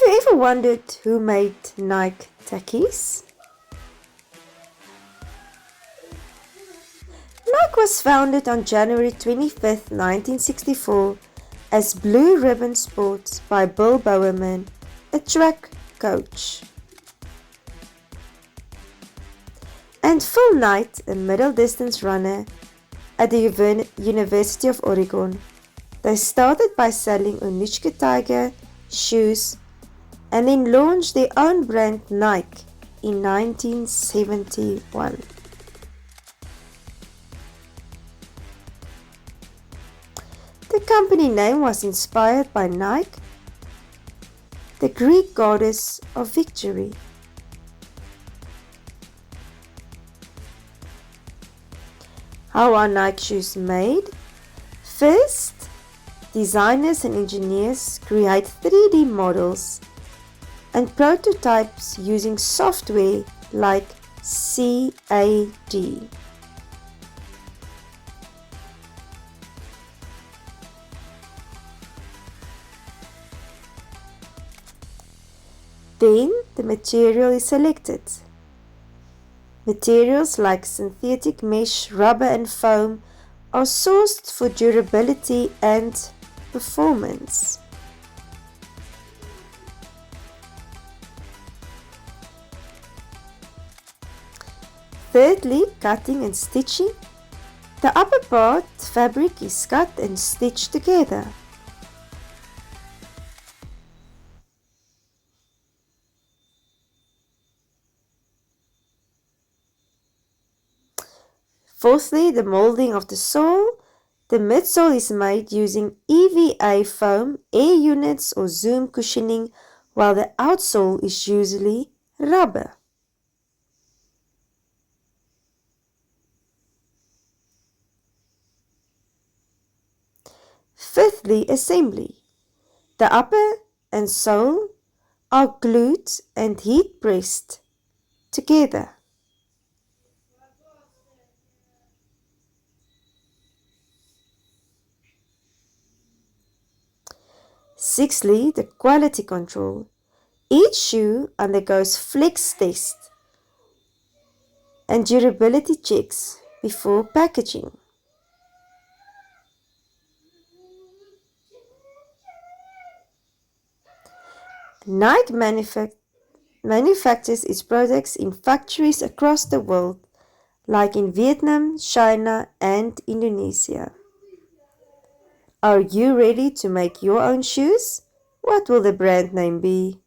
you ever wondered who made Nike tekkies? Nike was founded on January 25, 1964 as Blue Ribbon Sports by Bill Bowerman, a track coach, and Phil Knight, a middle distance runner at the University of Oregon. They started by selling Onitschke Tiger shoes and then launched their own brand Nike in 1971. The company name was inspired by Nike, the Greek goddess of victory. How are Nike shoes made? First, designers and engineers create 3D models and prototypes using software like CAD. Then the material is selected. Materials like synthetic mesh, rubber and foam are sourced for durability and performance. Thirdly, cutting and stitching. The upper part fabric is cut and stitched together. Fourthly, the molding of the sole. The midsole is made using EVA foam, air units or zoom cushioning, while the outsole is usually rubber. Fifthly, assembly. The upper and sole are glued and heat pressed together. Sixthly, the quality control. Each shoe undergoes flex test and durability checks before packaging. Nike manufactures its products in factories across the world, like in Vietnam, China, and Indonesia. Are you ready to make your own shoes? What will the brand name be?